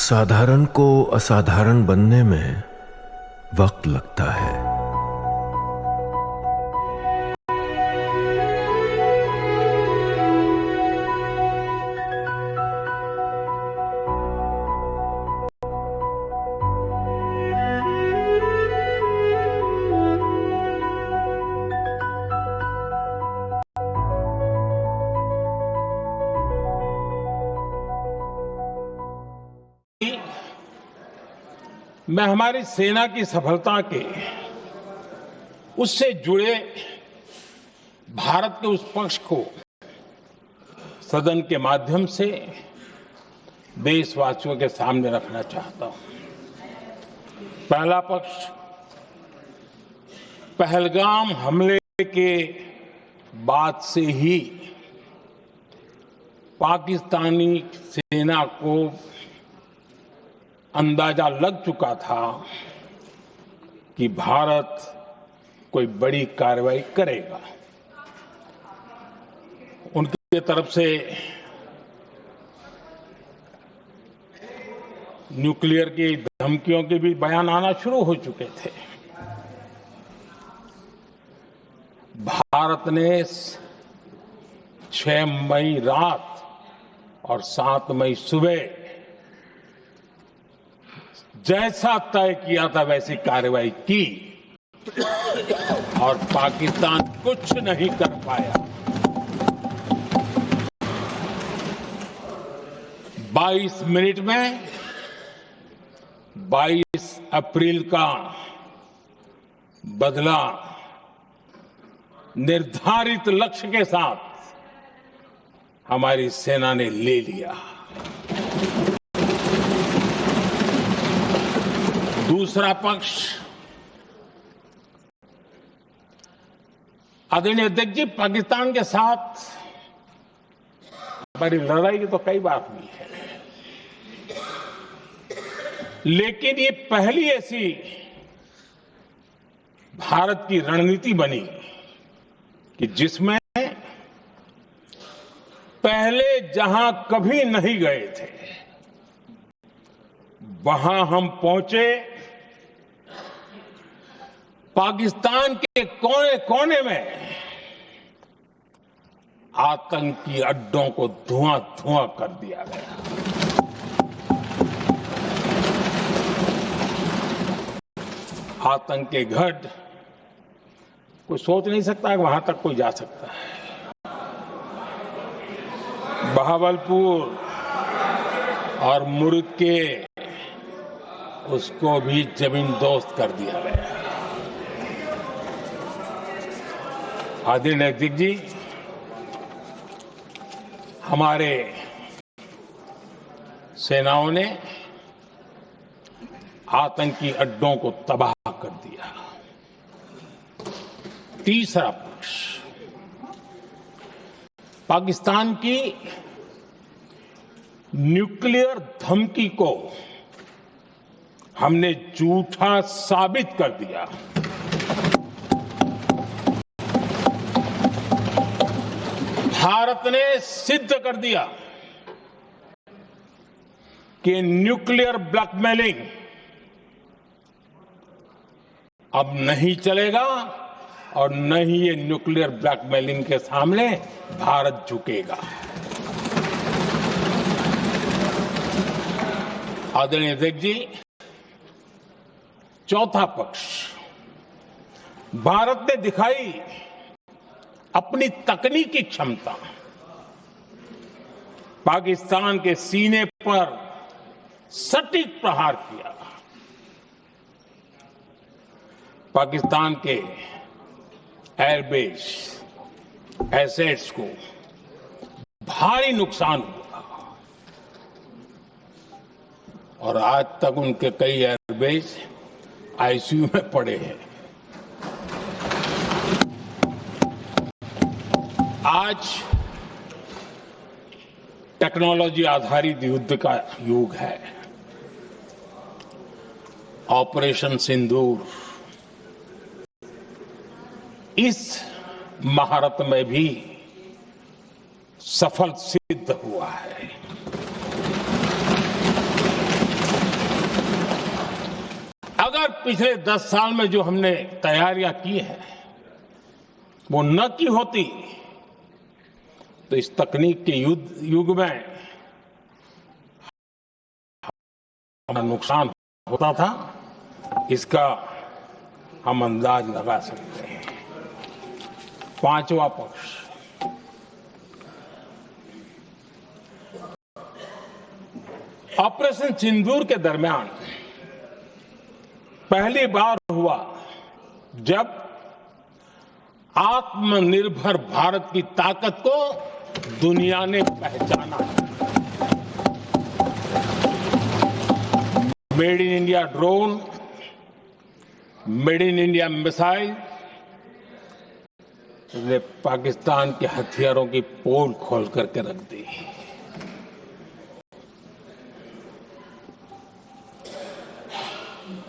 साधारण को असाधारण बनने में वक्त लगता है। मैं हमारी सेना की सफलता के उससे जुड़े भारत के उस पक्ष को सदन के माध्यम से देशवासियों के सामने रखना चाहता हूं। पहला पक्ष पहलगाम हमले के बाद से ही पाकिस्तानी सेना को अंदाजा लग चुका था कि भारत कोई बड़ी कार्रवाई करेगा। उनकी तरफ से न्यूक्लियर की धमकियों के भी बयान आना शुरू हो चुके थे। भारत ने 6 मई रात और 7 मई सुबह जैसा तय किया था वैसी कार्रवाई की और पाकिस्तान कुछ नहीं कर पाया। 22 मिनट में 22 अप्रैल का बदला निर्धारित लक्ष्य के साथ हमारी सेना ने ले लिया। दूसरा पक्ष आदरणीय अध्यक्ष जी, पाकिस्तान के साथ हमारी लड़ाई तो कई बार हुई है, लेकिन ये पहली ऐसी भारत की रणनीति बनी कि जिसमें पहले जहां कभी नहीं गए थे वहां हम पहुंचे। पाकिस्तान के कोने कोने में आतंकी अड्डों को धुआं धुआं कर दिया गया। आतंक के गढ़ कोई सोच नहीं सकता कि वहां तक कोई जा सकता है। बहावलपुर और मुर्ग के उसको भी जमीन दोस्त कर दिया गया। आदरणीय अध्यक्ष जी, हमारे सेनाओं ने आतंकी अड्डों को तबाह कर दिया। तीसरा पक्ष पाकिस्तान की न्यूक्लियर धमकी को हमने झूठा साबित कर दिया। भारत ने सिद्ध कर दिया कि न्यूक्लियर ब्लैकमेलिंग अब नहीं चलेगा और न ही ये न्यूक्लियर ब्लैकमेलिंग के सामने भारत झुकेगा। आदरणीय अध्यक्ष जी, चौथा पक्ष भारत ने दिखाई अपनी तकनीकी क्षमता। पाकिस्तान के सीने पर सटीक प्रहार किया। पाकिस्तान के एयरबेस एसेट्स को भारी नुकसान हुआ और आज तक उनके कई एयरबेस आईसीयू में पड़े हैं। आज टेक्नोलॉजी आधारित युद्ध का युग है। ऑपरेशन सिंदूर इस महारत में भी सफल सिद्ध हुआ है। पिछले 10 साल में जो हमने तैयारियां की हैं, वो न की होती तो इस तकनीक के युग में हमारा नुकसान होता था, इसका हम अंदाज लगा सकते हैं। पांचवा पक्ष, ऑपरेशन सिंदूर के दरमियान पहली बार हुआ जब आत्मनिर्भर भारत की ताकत को दुनिया ने पहचाना। Made in India drone, made in India missile ने पाकिस्तान के हथियारों की पोल खोल करके रख दी।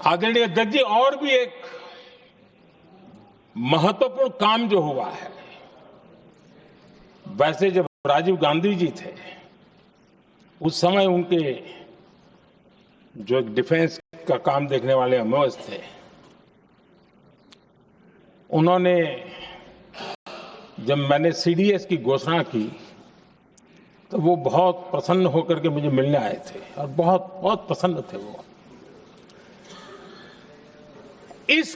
आदरणीय अध्यक्ष जी, और भी एक महत्वपूर्ण काम जो हुआ है, वैसे जब राजीव गांधी जी थे उस समय उनके जो एक डिफेंस का काम देखने वाले अमोस थे, उन्होंने जब मैंने सीडीएस की घोषणा की तो वो बहुत प्रसन्न होकर के मुझे मिलने आए थे और बहुत बहुत प्रसन्न थे वो। इस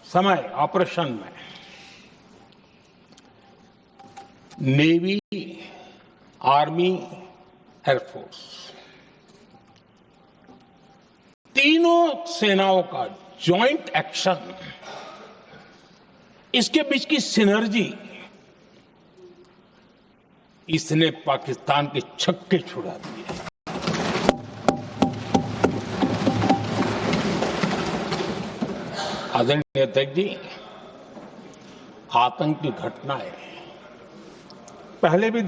समय ऑपरेशन में नेवी, आर्मी, एयरफोर्स, तीनों सेनाओं का जॉइंट एक्शन, इसके बीच की सिनर्जी, इसने पाकिस्तान के छक्के छुड़ा दिए। आदरणीय अध्यक्ष जी, आतंक की घटनाएं पहले भी